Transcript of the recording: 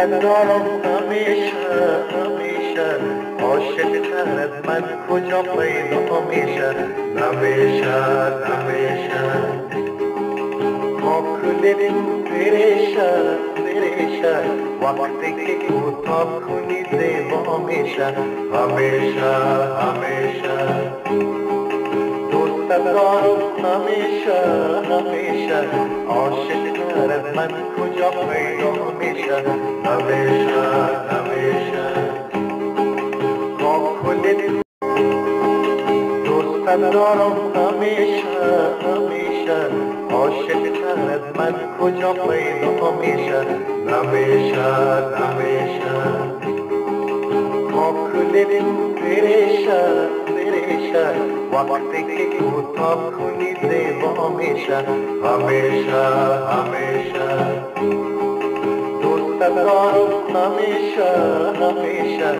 دارم همیشه همیشه عاشقترت من کجا پیدا میشه نمیشه نمیشه ما کلیم پریشه پریشه وقتی که کوتاه کنی زیبا میشه همیشه همیشه دوست دارم همیشه همیشه عاشقترت من کجا پیدا میشه همیشه همیشه ما کلیم دوست دارم همیشه همیشه عاشقترت من کجا پیدا میشه نمیشه نمیشه ما کلیم پریشه پریشه وقتی که کوتاه کنی زیبا میشه همیشه همیشه دوست دارم همیشه همیشه